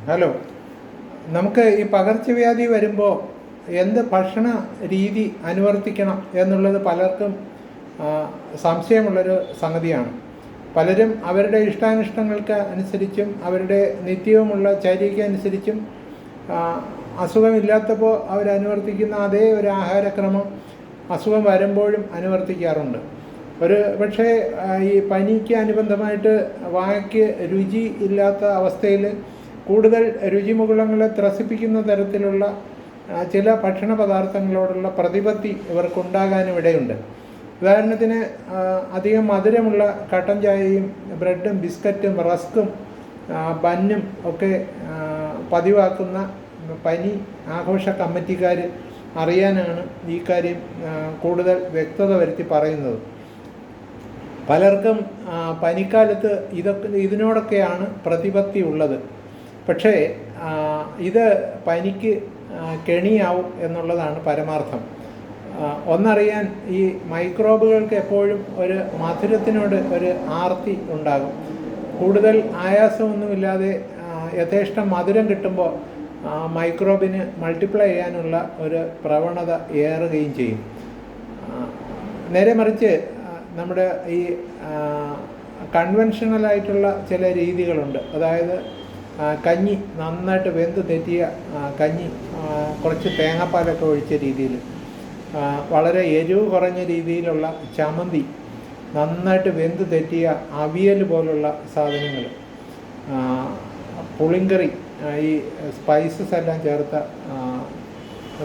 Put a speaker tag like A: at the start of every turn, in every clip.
A: Hello, നമുക്ക് ഈ പകർച്ചവ്യാധി വരുമ്പോൾ എന്ത് ഭക്ഷണ രീതി അനുവർത്തിക്കണം എന്നുള്ളത് പലർക്കും സംശയമുള്ളൊരു സംഗതിയാണ്. പലരും അവരുടെ ഇഷ്ടാനിഷ്ടങ്ങൾക്ക് അനുസരിച്ചും അവരുടെ നിത്യവുമുള്ള ചര്യയ്ക്ക് അനുസരിച്ചും അസുഖമില്ലാത്തപ്പോൾ അവരനുവർത്തിക്കുന്ന അതേ ഒരു ആഹാരക്രമം അസുഖം വരുമ്പോഴും അനുവർത്തിക്കാറുണ്ട്. പക്ഷേ ഈ പനിക്ക് അനുബന്ധമായിട്ട് വായ്ക്ക് രുചി ഇല്ലാത്ത അവസ്ഥയിൽ കൂടുതൽ രുചിമുകുളങ്ങളെ ത്രസിപ്പിക്കുന്ന തരത്തിലുള്ള ചില ഭക്ഷണ പദാർത്ഥങ്ങളോടുള്ള പ്രതിപത്തി ഇവർക്കുണ്ടാകാനും ഇടയുണ്ട്. ഉദാഹരണത്തിന്, അധികം മധുരമുള്ള കട്ടൻ ചായയും ബ്രെഡും ബിസ്ക്കറ്റും റസ്ക്കും ബന്നും ഒക്കെ പതിവാക്കുന്ന പനി ആഘോഷ കമ്മിറ്റിക്കാർ അറിയാനാണ് ഈ കാര്യം കൂടുതൽ വ്യക്തത വരുത്തി പറയുന്നത്. പലർക്കും പനിക്കാലത്ത് ഇതിനോടൊക്കെയാണ് പ്രതിപത്തി ഉള്ളത്. പക്ഷേ ഇത് പനിക്ക് കെണിയാവും എന്നുള്ളതാണ് പരമാർത്ഥം. ഒന്നറിയാൻ, ഈ മൈക്രോബുകൾക്ക് എപ്പോഴും ഒരു മധുരത്തിനോട് ഒരു ആർത്തി ഉണ്ടാകും. കൂടുതൽ ആയാസമൊന്നുമില്ലാതെ യഥേഷ്ടം മധുരം കിട്ടുമ്പോൾ മൈക്രോബിന് മൾട്ടിപ്ലൈ ചെയ്യാനുള്ള ഒരു പ്രവണത ഏറുകയും ചെയ്യും. നേരെ മറിച്ച് നമ്മുടെ ഈ കൺവെൻഷണലായിട്ടുള്ള ചില രീതികളുണ്ട്. അതായത് കഞ്ഞി, നന്നായിട്ട് വെന്ത് തെറ്റിയ കഞ്ഞി, കുറച്ച് തേങ്ങാപ്പാലൊക്കെ ഒഴിച്ച രീതിയിൽ, വളരെ എരിവ് കുറഞ്ഞ രീതിയിലുള്ള ചമ്മന്തി, നന്നായിട്ട് വെന്ത് തെറ്റിയ അവിയൽ പോലുള്ള സാധനങ്ങൾ, പുളിങ്കറി, ഈ സ്പൈസസ് എല്ലാം ചേർത്ത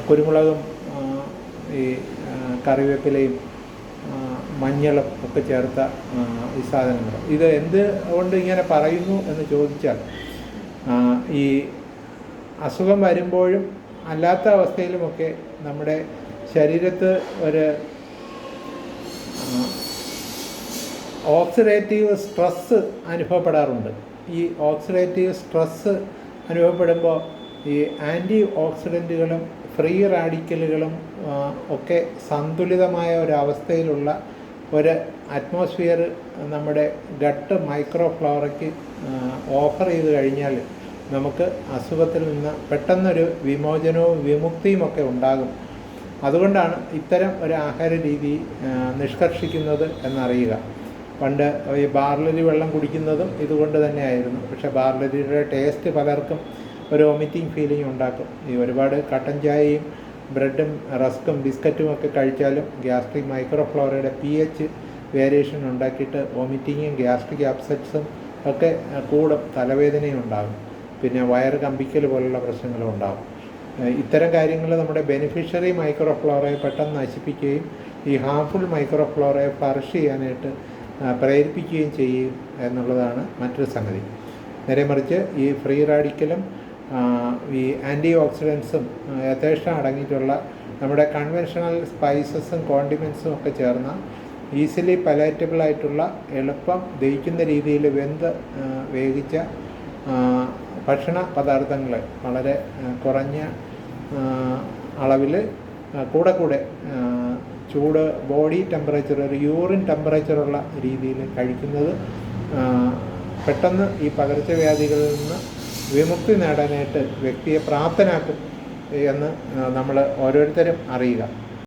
A: കുരുമുളകും ഈ കറിവേപ്പിലയും മഞ്ഞളും ഒക്കെ ചേർത്ത ഈ സാധനങ്ങൾ. ഇത് എന്തുകൊണ്ട് ഇങ്ങനെ പറയുന്നു എന്ന് ചോദിച്ചാൽ, ഈ അസുഖം വരുമ്പോഴും അല്ലാത്ത അവസ്ഥയിലുമൊക്കെ നമ്മുടെ ശരീരത്ത് ഒരു ഓക്സിഡേറ്റീവ് സ്ട്രെസ്സ് അനുഭവപ്പെടാറുണ്ട്. ഈ ഓക്സിഡേറ്റീവ് സ്ട്രെസ്സ് അനുഭവപ്പെടുമ്പോൾ ഈ ആൻറ്റി ഓക്സിഡൻറ്റുകളും ഫ്രീ റാഡിക്കലുകളും ഒക്കെ സന്തുലിതമായ ഒരവസ്ഥയിലുള്ള ഒരു അറ്റ്മോസ്ഫിയർ നമ്മുടെ ഗട്ട് മൈക്രോഫ്ലോറയ്ക്ക് ഓഫർ ചെയ്ത് കഴിഞ്ഞാൽ നമുക്ക് അസുഖത്തിൽ നിന്ന് പെട്ടെന്നൊരു വിമോചനവും വിമുക്തിയുമൊക്കെ ഉണ്ടാകും. അതുകൊണ്ടാണ് ഇത്തരം ഒരു ആഹാര രീതി നിഷ്കർഷിക്കുന്നത് എന്നറിയുക. പണ്ട് ഈ ബാർലരി വെള്ളം കുടിക്കുന്നതും ഇതുകൊണ്ട് തന്നെയായിരുന്നു. പക്ഷേ ബാർലരിയുടെ ടേസ്റ്റ് പലർക്കും ഒരു വൊമിറ്റിംഗ് ഫീലിംഗ് ഉണ്ടാക്കും. ഈ ഒരുപാട് കട്ടൻ ചായയും ബ്രെഡും റസ്ക്കും ബിസ്ക്കറ്റും ഒക്കെ കഴിച്ചാലും ഗ്യാസ്ട്രിക് മൈക്രോഫ്ലോറയുടെ pH വേരിയേഷൻ ഉണ്ടാക്കിയിട്ട് വൊമിറ്റിങ്ങും ഗ്യാസ്ട്രിക് അപ്സെറ്റ്സും ഒക്കെ കൂടും, തലവേദനയും ഉണ്ടാകും, പിന്നെ വയറ് കമ്പിക്കൽ പോലുള്ള പ്രശ്നങ്ങളും ഉണ്ടാകും. ഇത്തരം കാര്യങ്ങൾ നമ്മുടെ ബെനിഫിഷ്യറി മൈക്രോഫ്ലോറയെ പെട്ടെന്ന് നശിപ്പിക്കുകയും ഈ ഹാർംഫുൾ മൈക്രോഫ്ലോറയെ ഫ്ലറിഷ് ചെയ്യാനായിട്ട് പ്രേരിപ്പിക്കുകയും ചെയ്യും എന്നുള്ളതാണ് മറ്റൊരു സംഗതി. നേരെ മറിച്ച് ഈ ഫ്രീ റാഡിക്കലും ഈ ആൻറ്റി ഓക്സിഡൻസും യഥേഷ്ടം അടങ്ങിയിട്ടുള്ള നമ്മുടെ കൺവെൻഷണൽ സ്പൈസസും കോണ്ടിമെൻസും ഒക്കെ ചേർന്ന ഈസിലി പലേറ്റബിൾ ആയിട്ടുള്ള, എളുപ്പം ദഹിക്കുന്ന രീതിയിൽ വേവിച്ച ഭക്ഷണ പദാർത്ഥങ്ങൾ വളരെ കുറഞ്ഞ അളവിൽ കൂടെ ചൂട് ബോഡി ടെമ്പറേച്ചർ, ഒരു യൂറിൻ ടെമ്പറേച്ചറുള്ള രീതിയിൽ കഴിക്കുന്നത് പെട്ടെന്ന് ഈ പകർച്ചവ്യാധികളിൽ നിന്ന് വിമുക്തി നേടാനായിട്ട് വ്യക്തിയെ പ്രാപ്തനാക്കും എന്ന് നമ്മൾ ഓരോരുത്തരും അറിയുക.